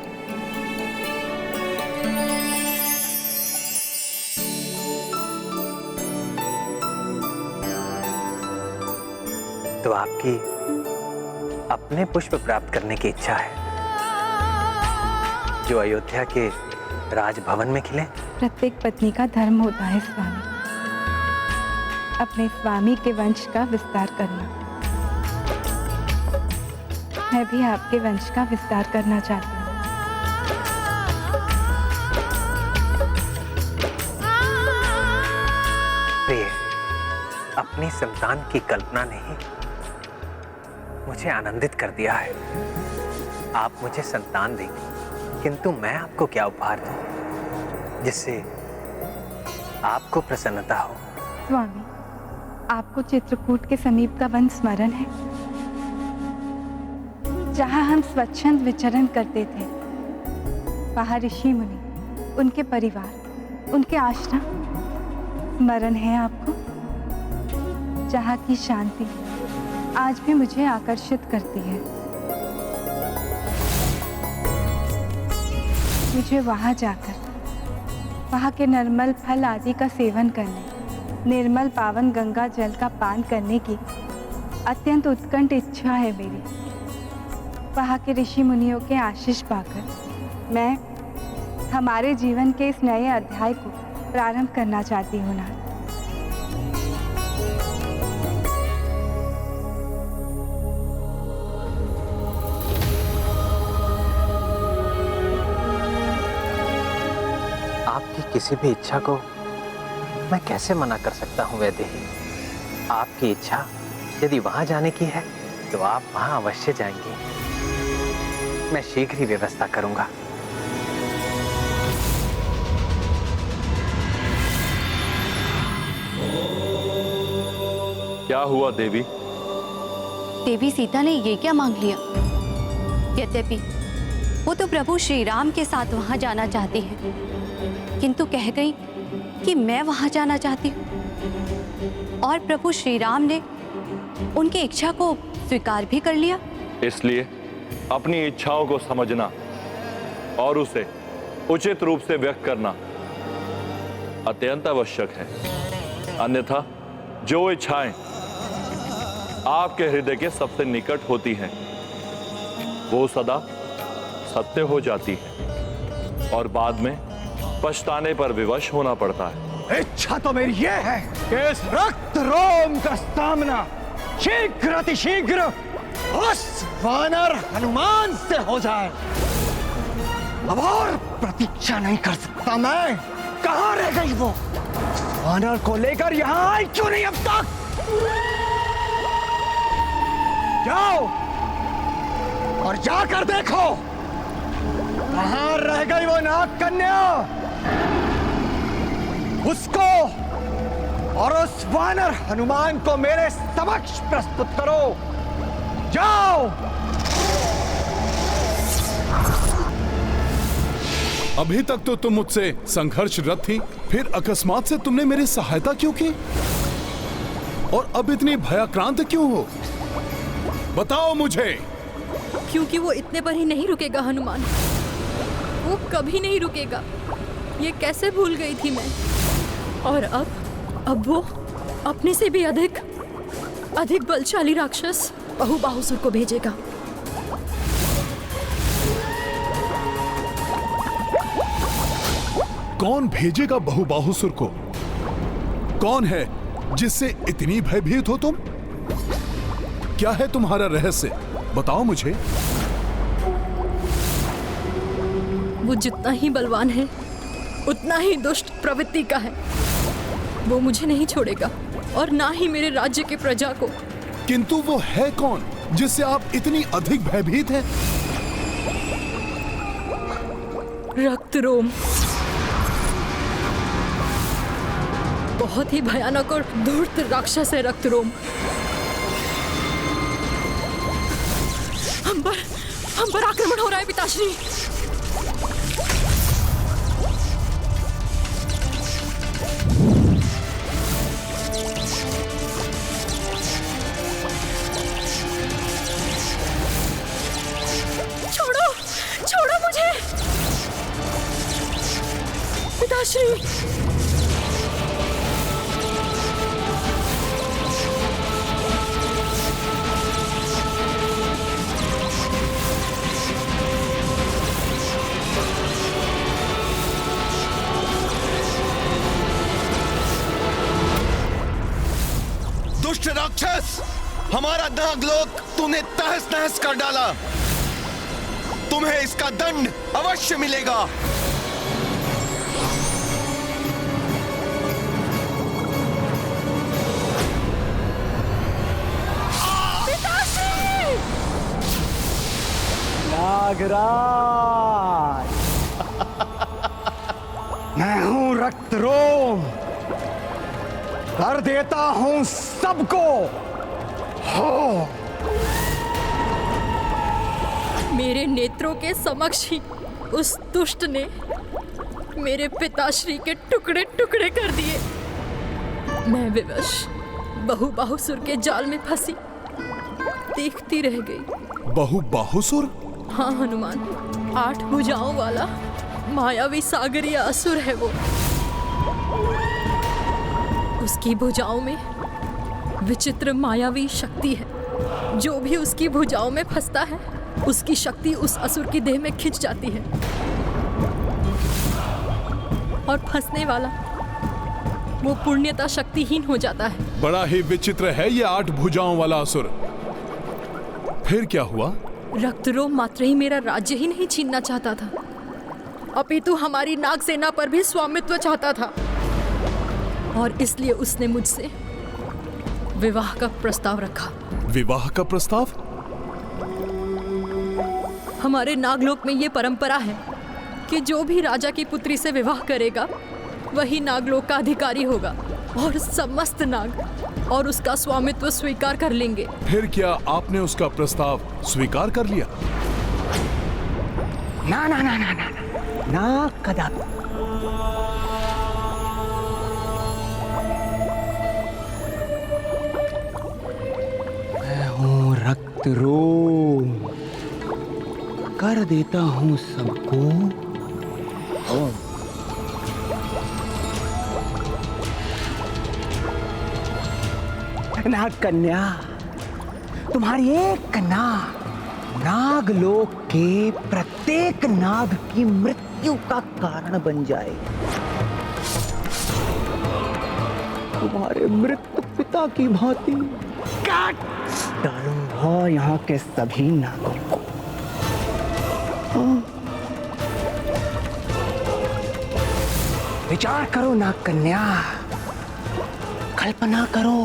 तो आपकी अपने पुष्प प्राप्त करने की इच्छा है जो अयोध्या के राजभवन में खिले? प्रत्येक पत्नी का धर्म होता है स्वामी, अपने स्वामी के वंश का विस्तार करना। मैं भी आपके वंश का विस्तार करना चाहती हूँ। प्रिय, अपनी संतान की कल्पना ने ही मुझे आनंदित कर दिया है। आप मुझे संतान देंगे, किंतु मैं आपको क्या उपहार दूं जिससे आपको प्रसन्नता हो? स्वामी, आपको चित्रकूट के समीप का वन स्मरण है, जहाँ हम स्वच्छंद विचरण करते थे। वहाँ ऋषि मुनि, उनके परिवार, उनके आश्रम स्मरण है आपको? जहाँ की शांति आज भी मुझे आकर्षित करती है। मुझे वहाँ जाकर वहाँ के नर्मल फल आदि का सेवन करने निर्मल पावन गंगा जल का पान करने की अत्यंत उत्कंठ इच्छा है मेरी। वहाँ के ऋषि मुनियों के आशीष पाकर मैं हमारे जीवन के इस नए अध्याय को प्रारंभ करना चाहती हूँ नाथ। आपकी किसी भी इच्छा को मैं कैसे मना कर सकता हूँ वैदेही? आपकी इच्छा यदि वहां जाने की है तो आप वहां अवश्य जाएंगे। मैं शीघ्र ही व्यवस्था करूंगा। क्या हुआ देवी? देवी सीता ने ये क्या मांग लिया? यद्यपि वो तो प्रभु श्री राम के साथ वहां जाना चाहती है, किंतु कह गई कि मैं वहां जाना चाहती हूँ। और प्रभु श्री राम ने उनकी इच्छा को स्वीकार भी कर लिया। इसलिए अपनी इच्छाओं को समझना और उसे उचित रूप से व्यक्त करना अत्यंत आवश्यक है। अन्यथा जो इच्छाएं आपके हृदय के सबसे निकट होती हैं, वो सदा सत्य हो जाती है और बाद में पछताने पर विवश होना पड़ता है। इच्छा तो मेरी ये है कि इस रक्त रोम का सामना शीघ्र अतिशीघ्र उस वानर हनुमान से हो जाए। अब और प्रतीक्षा नहीं कर सकता मैं। कहाँ रह गई वो? वानर को लेकर यहाँ आई क्यों नहीं अब तक? जाओ और जाकर देखो कहाँ रह गई वो नाग कन्या। उसको और उस वानर हनुमान को मेरे समक्ष प्रस्तुत करो। जाओ। अभी तक तो तुम मुझसे संघर्षरत थी, फिर अकस्मात से तुमने मेरी सहायता क्यों की? और अब इतनी भयाक्रांत क्यों हो? बताओ मुझे। क्योंकि वो इतने पर ही नहीं रुकेगा हनुमान, वो कभी नहीं रुकेगा। ये कैसे भूल गई थी मैं। और अब वो अपने से भी अधिक बलशाली राक्षस बहुबाहुसुर को भेजेगा। कौन भेजेगा बहुबाहुसुर को? कौन है जिससे इतनी भयभीत हो तुम? क्या है तुम्हारा रहस्य? बताओ मुझे। वो जितना ही बलवान है उतना ही दुष्ट प्रवृत्ति का है। वो मुझे नहीं छोड़ेगा और ना ही मेरे राज्य के प्रजा को। किंतु वो है कौन जिससे आप इतनी अधिक भयभीत हैं? रक्तरोम। बहुत ही भयानक और धूर्त राक्षस है रक्तरोम। हम पर आक्रमण हो रहा है पिताश्री। छोड़ो मुझे पिताश्री। दुष्ट राक्षस, हमारा नागलोक तूने तहस नहस कर डाला। तुम्हें इसका दंड अवश्य मिलेगा। नागराज, मैं हूं रक्तरोम। कर देता हूं सबको हो। मेरे नेत्रों के समक्ष ही उस दुष्ट ने मेरे पिताश्री के टुकड़े टुकड़े कर दिए। मैं विवश बहुबाहुसुर के जाल में फंसी देखती रह गई। बहुबाहुसुर? हाँ हनुमान, 8 भुजाओं वाला मायावी सागरीय असुर है वो। उसकी भुजाओं में विचित्र मायावी शक्ति है। जो भी उसकी भुजाओं में फंसता है, उसकी शक्ति उस असुर की देह में खिंच जाती है और फंसने वाला वो पुण्यता शक्तिहीन हो जाता है। बड़ा ही विचित्र है ये 8 भुजाओं वाला असुर। फिर क्या हुआ? रक्तरोम मात्र ही मेरा राज्य ही नहीं छीनना चाहता था, अपितु हमारी नाग सेना पर भी स्वामित्व चाहता था, और इसलिए उसने मुझसे विवाह का प्रस्ताव रखा। विवाह का प्रस्ताव? हमारे नागलोक में ये परंपरा है कि जो भी राजा की पुत्री से विवाह करेगा वही नागलोक का अधिकारी होगा, और समस्त नाग और उसका स्वामित्व स्वीकार कर लेंगे। फिर क्या आपने उसका प्रस्ताव स्वीकार कर लिया? ना ना ना ना ना ना कदापि। मैं हूँ रक्तरोम, कर देता हूँ सबको होम। नाग कन्या, तुम्हारी एक नाग नागलोक के प्रत्येक नाग की मृत्यु का कारण बन जाए। तुम्हारे मृत पिता की भांति काट डालूंगा यहाँ के सभी नागों को। विचार करो नाग कन्या, कल्पना करो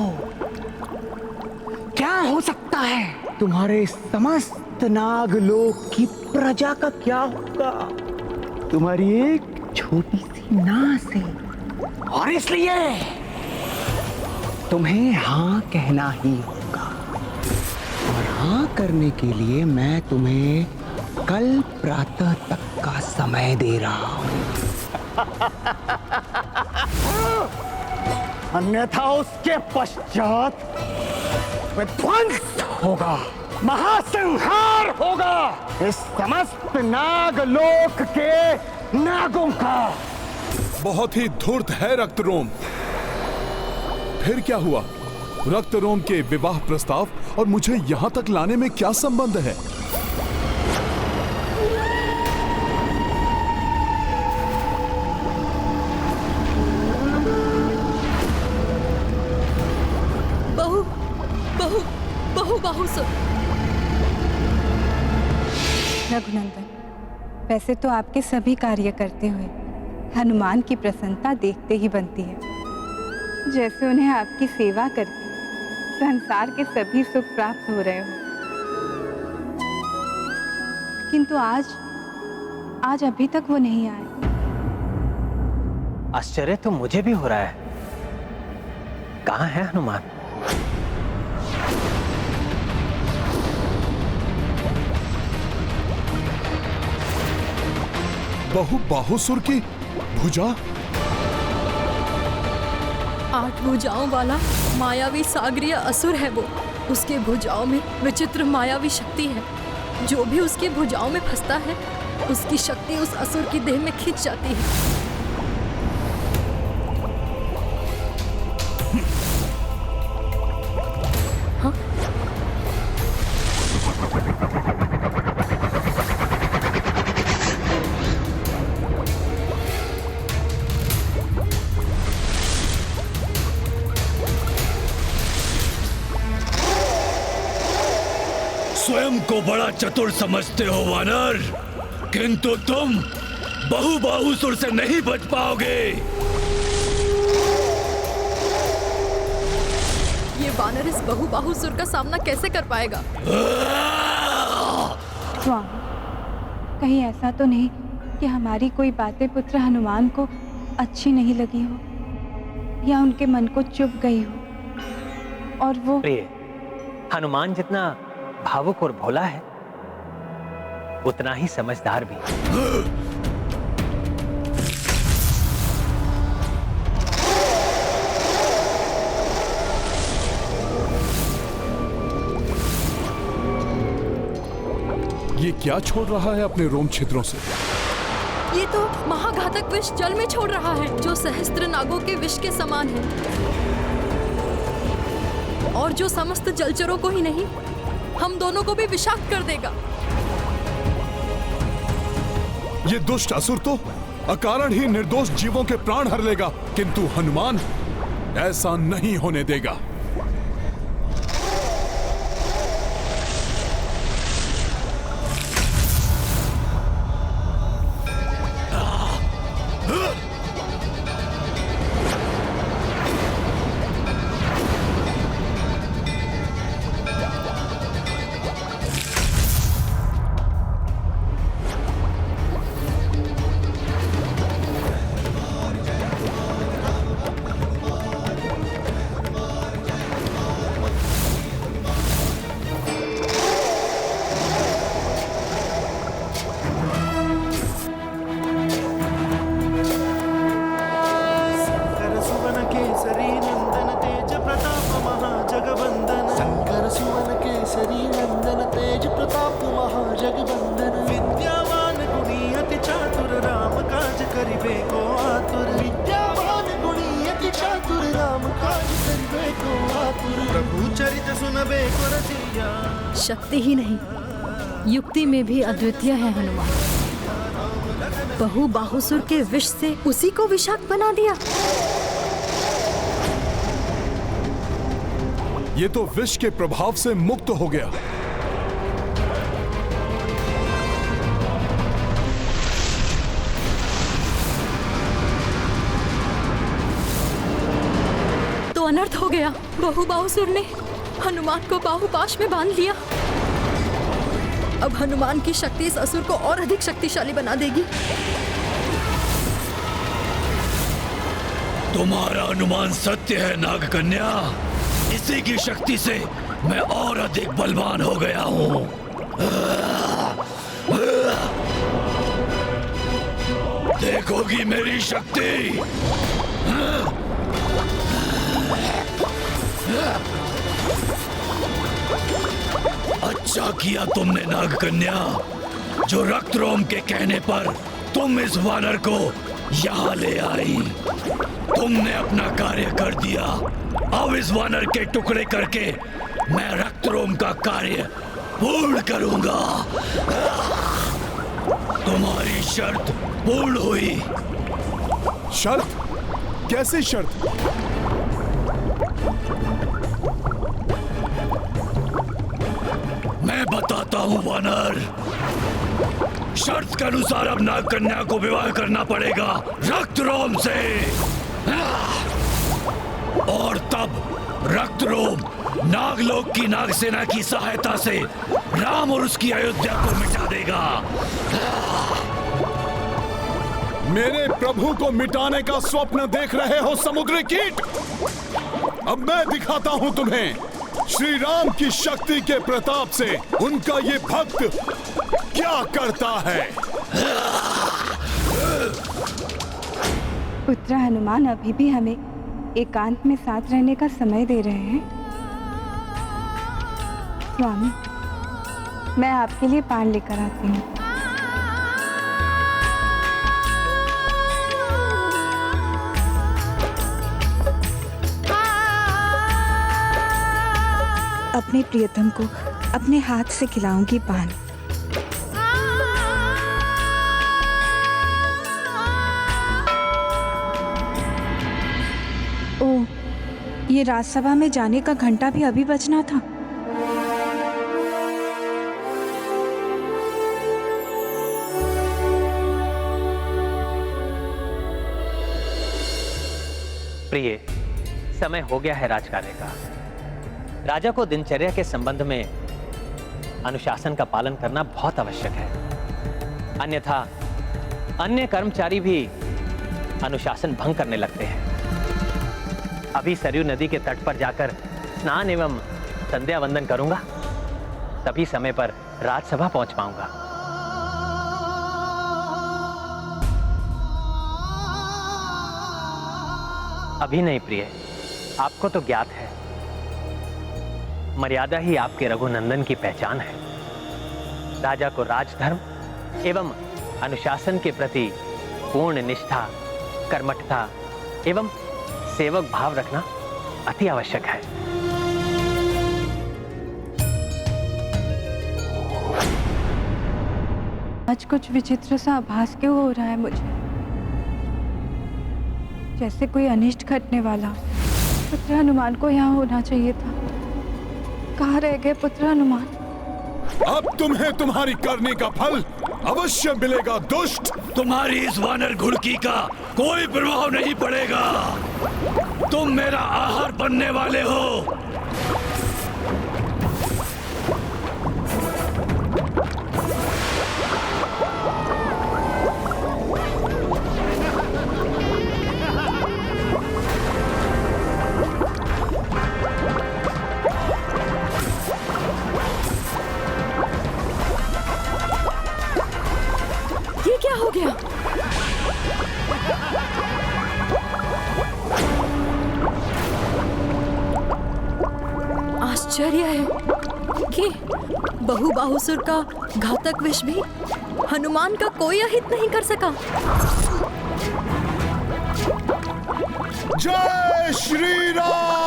क्या हो सकता है। तुम्हारे समस्त नागलोक की प्रजा का क्या होगा तुम्हारी एक छोटी सी नाव से। और इसलिए तुम्हें हाँ कहना ही होगा, और हाँ करने के लिए मैं तुम्हें कल प्रातः तक का समय दे रहा हूं। अन्यथा उसके पश्चात विध्वंस होगा, महासंहार होगा इस समस्त नागलोक के नागों का। बहुत ही धूर्त है रक्तरोम। फिर क्या हुआ? रक्तरोम के विवाह प्रस्ताव और मुझे यहाँ तक लाने में क्या संबंध है? बाहुसुर। रघुनंदन, वैसे तो आपके सभी कार्य करते हुए हनुमान की प्रसन्नता देखते ही बनती है, जैसे उन्हें आपकी सेवा करके संसार के सभी सुख प्राप्त हो रहे हो। किंतु आज अभी तक वो नहीं आए। आश्चर्य तो मुझे भी हो रहा है। कहाँ है हनुमान? बाहुसुर की भुजा? 8 भुजाओं वाला मायावी सागरीय असुर है वो। उसके भुजाओं में विचित्र मायावी शक्ति है। जो भी उसकी भुजाओं में फंसता है, उसकी शक्ति उस असुर की देह में खिंच जाती है। हाँ? स्वयं को बड़ा चतुर समझते हो वानर, किंतु तुम बाहुसुर से नहीं बच पाओगे। ये वानर इस बाहुसुर का सामना कैसे कर पाएगा? स्वामी, कहीं ऐसा तो नहीं कि हमारी कोई बातें पुत्र हनुमान को अच्छी नहीं लगी हो, या उनके मन को चुभ गई हो, और वो प्रिय, हनुमान जितना भावुक और भोला है, उतना ही समझदार भी। ये क्या छोड़ रहा है अपने रोम छिद्रों से? ये तो महाघातक विष जल में छोड़ रहा है, जो सहस्त्र नागों के विष के समान है। और जो समस्त जलचरों को ही नहीं, हम दोनों को भी विषाक्त कर देगा। ये दुष्ट असुर तो अकारण ही निर्दोष जीवों के प्राण हर लेगा, किंतु हनुमान ऐसा नहीं होने देगा। शक्ति ही नहीं, युक्ति में भी अद्वितीय है हनुमान। बहुबाहुसुर के विष से उसी को विषाक्त बना दिया। ये तो विष के प्रभाव से मुक्त हो गया। तो अनर्थ हो गया। बहुबाहुसुर ने हनुमान को बाहुपाश में बांध लिया। अब हनुमान की शक्ति इस असुर को और अधिक शक्तिशाली बना देगी। तुम्हारा अनुमान सत्य है नागकन्या। इसी की शक्ति से मैं और अधिक बलवान हो गया हूँ। देखोगी मेरी शक्ति। अच्छा किया तुमने नागकन्या, जो रक्तरोम के कहने पर तुम इस वानर को यहाँ ले आई। तुमने अपना कार्य कर दिया। अब इस वानर के टुकड़े करके मैं रक्तरोम का कार्य पूर्ण करूंगा। तुम्हारी शर्त पूर्ण हुई। शर्त? कैसी शर्त? मैं बताता हूँ वानर। शर्त के अनुसार अब नागकन्या को विवाह करना पड़ेगा रक्तरोम से। और तब रक्तरोम नागलोक की नागसेना की सहायता से राम और उसकी अयोध्या को मिटा देगा। मेरे प्रभु को मिटाने का स्वप्न देख रहे हो समुद्री कीट? अब मैं दिखाता हूं तुम्हें श्री राम की शक्ति के प्रताप से उनका ये भक्त क्या करता है। पुत्र हनुमान अभी भी हमें एकांत में साथ रहने का समय दे रहे हैं। स्वामी, मैं आपके लिए पान लेकर आती हूँ। अपने प्रियतम को अपने हाथ से खिलाऊंगी पान। ओह, ये राजसभा में जाने का घंटा भी अभी बजना था। प्रिय, समय हो गया है राजकार्य का। राजा को दिनचर्या के संबंध में अनुशासन का पालन करना बहुत आवश्यक है, अन्यथा अन्य कर्मचारी भी अनुशासन भंग करने लगते हैं। अभी सरयू नदी के तट पर जाकर स्नान एवं संध्या वंदन करूंगा, तभी समय पर राजसभा पहुंच पाऊंगा। अभी नहीं प्रिय, आपको तो ज्ञात है, मर्यादा ही आपके रघुनंदन की पहचान है। राजा को राजधर्म एवं अनुशासन के प्रति पूर्ण निष्ठा, कर्मठता एवं सेवक भाव रखना अति आवश्यक है। आज कुछ विचित्र सा आभास क्यों हो रहा है मुझे, जैसे कोई अनिष्ट घटने वाला। पुत्र हनुमान को यहाँ होना चाहिए था। कहाँ रह गए पुत्र हनुमान? अब तुम्हें तुम्हारी करने का फल अवश्य मिलेगा दुष्ट। तुम्हारी इस वानर घुड़की का कोई प्रभाव नहीं पड़ेगा। तुम मेरा आहार बनने वाले हो। ये क्या हो गया? आश्चर्य है कि बहुबाहुसुर का घातक विष भी हनुमान का कोई अहित नहीं कर सका। जय श्री राम।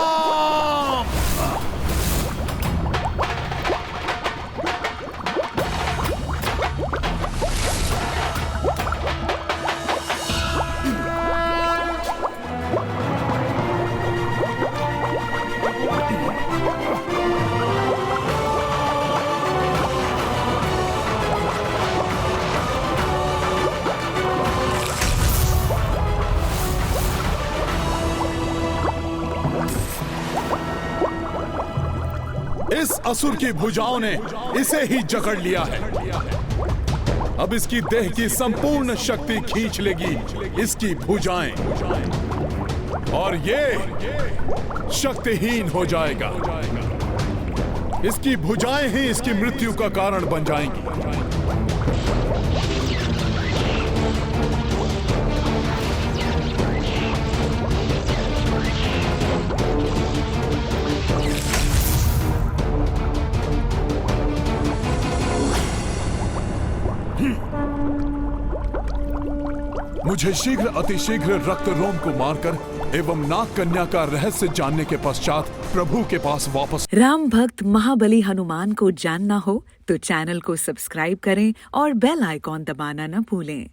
इस असुर की भुजाओं ने इसे ही जकड़ लिया है। अब इसकी देह की संपूर्ण शक्ति खींच लेगी इसकी भुजाएं, और ये शक्तिहीन हो जाएगा। इसकी भुजाएं ही इसकी मृत्यु का कारण बन जाएंगी। मुझे शीघ्र अतिशीघ्र रक्त रोम को मारकर एवं नाग कन्या का रहस्य जानने के पश्चात प्रभु के पास वापस। राम भक्त महाबली हनुमान को जानना हो तो चैनल को सब्सक्राइब करें और बेल आइकॉन दबाना न भूलें।